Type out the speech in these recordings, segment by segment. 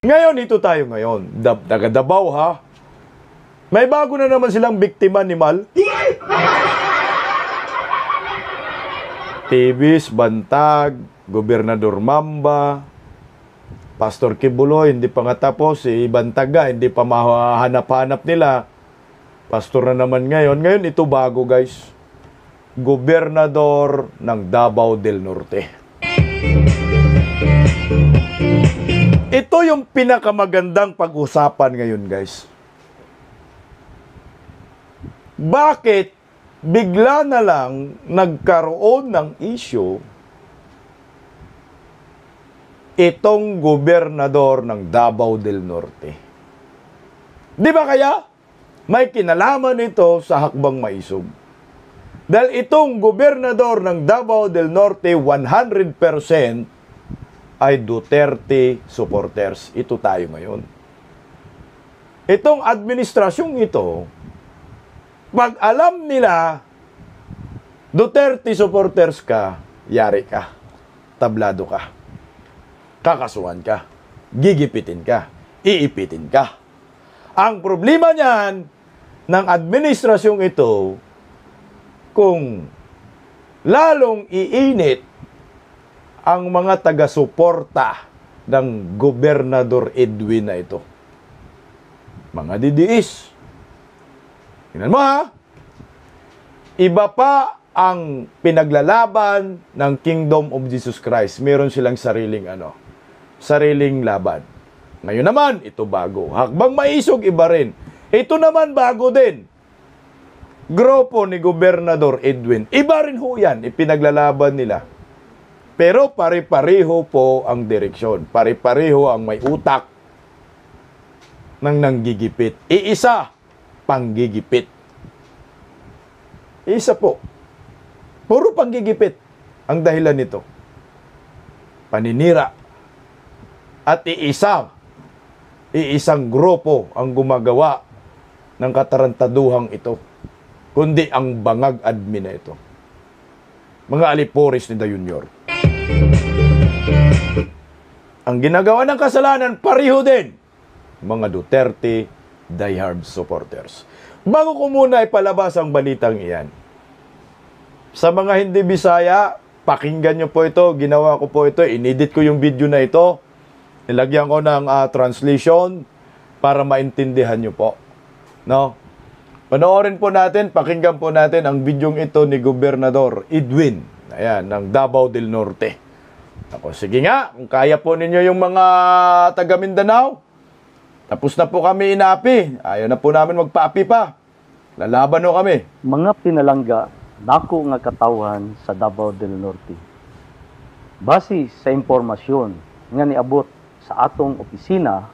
Ngayon, ito tayo ngayon. Taga Davao, ha? May bago na naman silang biktima ni Mal. Tibis, Bantag, Gobernador Mamba, Pastor Kibuloy, hindi pa nga tapos. Si Bantaga, hindi pa mahanap-hanap nila. Pastor na naman ngayon. Ngayon, ito bago, guys. Gobernador ng Davao del Norte. Ito yung pinakamagandang pag-usapan ngayon, guys. Bakit bigla na lang nagkaroon ng issue itong gobernador ng Davao del Norte? Di ba kaya may kinalaman ito sa hakbang maisog? Dahil itong gobernador ng Davao del Norte 100% ay Duterte supporters. Ito tayo ngayon. Itong administrasyong ito, pag alam nila Duterte supporters ka, yari ka, tablado ka, kakasuhan ka, gigipitin ka, iipitin ka. Ang problema niyan ng administrasyong ito, kung lalong iinit ang mga taga-suporta ng Gobernador Edwin na ito. Mga didiis. Tingnan mo, ha? Iba pa ang pinaglalaban ng Kingdom of Jesus Christ. Meron silang sariling sariling laban. Ngayon naman, ito bago. Hakbang maisog, iba rin. Ito naman bago din. Grupo ni Gobernador Edwin. Iba rin ho yan. Ipinaglalaban nila. Pero pare-pareho po ang direksyon. Pare-pareho ang may utak ng nanggigipit. Iisa, panggigipit. Isa po. Puro panggigipit ang dahilan nito. Paninira. At iisang grupo ang gumagawa ng katarantaduhang ito. Kundi ang bangag admin na ito. Mga aliporis ni Da Junior. Ang ginagawa ng kasalanan, pareho din. Mga Duterte diehard supporters. Bago ko muna ipalabas ang balitang iyan, sa mga hindi Bisaya, pakinggan nyo po ito. Ginawa ko po ito. Inedit ko yung video na ito. Nilagyan ko ng translation para maintindihan nyo po. No? Panoorin po natin, pakinggan po natin ang bidyong ito ni Gobernador Edwin. Ayan, ng Davao del Norte. Ako, sige nga, kung kaya po ninyo yung mga taga Mindanao, tapos na po kami inapi. Ayaw na po namin magpaapi pa. Lalaban no kami. Mga pinalangga, dako nga katawhan sa Davao del Norte. Base sa impormasyon nga niabot sa atong opisina,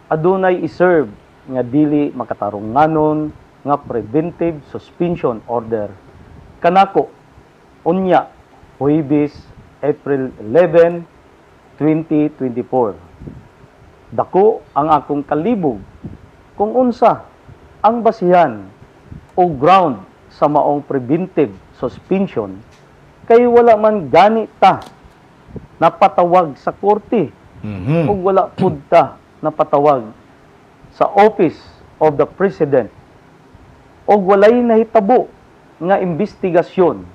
adunay iserve nga dili makatarunganon nga preventive suspension order kanako unya Huwebes, April 11, 2024. Dako ang akong kalibog kung unsa ang basihan o ground sa maong preventive suspension kay wala man gani ta napatawag sa korte o wala pud ta napatawag sa Office of the President o walay nahitabo nga investigasyon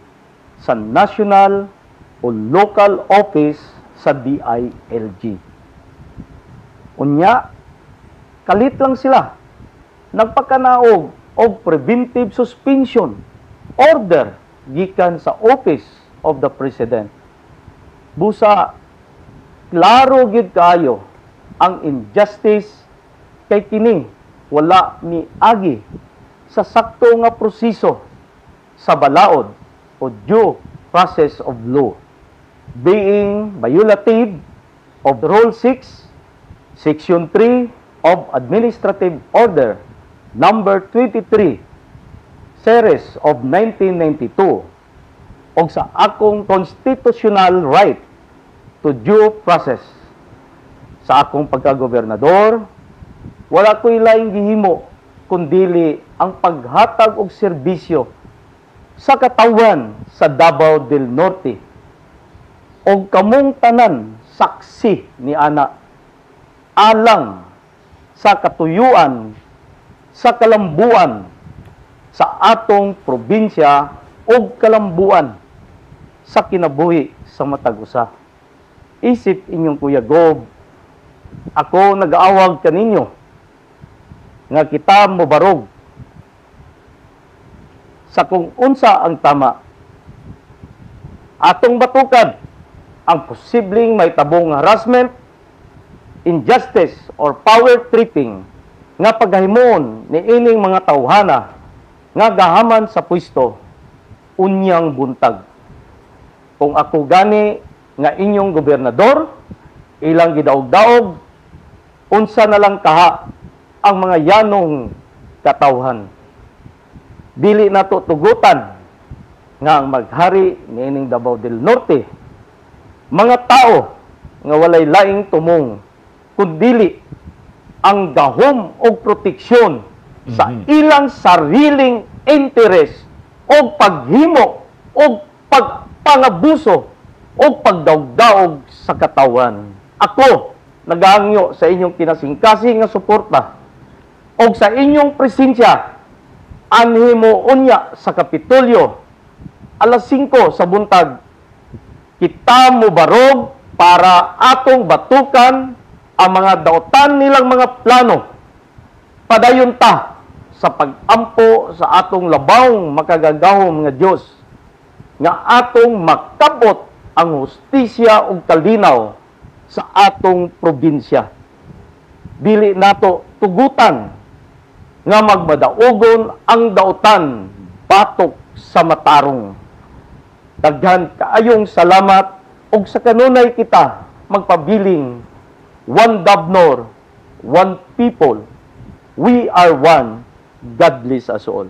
sa national o local office sa DILG. Unya, kalit lang sila nagpakanaog o preventive suspension order gikan sa Office of the President. Busa, klaro gid kayo ang injustice kay kini wala ni agi sa sakto nga proseso sa balaod o due process of law, being violative of Rule 6, Section 3 of Administrative Order Number 23, Series of 1992, o sa akong constitutional right to due process. Sa akong pagkagobernador, wala ko'y laing gihimo kundili ang paghatag og serbisyo sa katawan sa Davao del Norte o kamong tanan saksi ni ana alang sa katuyuan, sa kalambuan, sa atong probinsya o kalambuan sa kinabuhi sa matag usa. Isip inyong Kuya Gob, ako nag-aawag kaninyo nga kita mobarog sa kung unsa ang tama. Atong batukan ang posibleng may tabong harassment, injustice, or power tripping nga paghahimon ni ining mga tawhana nga gahaman sa pwesto unyang buntag. Kung ako gani nga inyong gobernador, ilang gidaog-daog, unsa na lang kaha ang mga yanong katawhan. Dili nato tugutan nga ang maghari niining Davao del Norte, mga tao nga walay laing tumong, kundili ang gahom o proteksyon sa ilang sariling interes o paghimo o pagpangabuso o pagdaog-daog sa katawan. Ako, nagahangyo sa inyong kinasingkasing nga suporta o sa inyong presensya anhimo unya sa Kapitolyo alas 5 sa buntag. Kita mo barog para atong batukan ang mga dautan nilang mga plano. Padayon ta sa pag-ampo sa atong labawng makagagahom nga Dios nga atong makabot ang hustisya ug kalinaw sa atong probinsya. Dili nato tugutan nga magmadaogon ang dautan batok sa matarong. Daghan kaayong salamat ug sa kanunay kita magpabiling one Davnor, one people. We are one. God bless us all.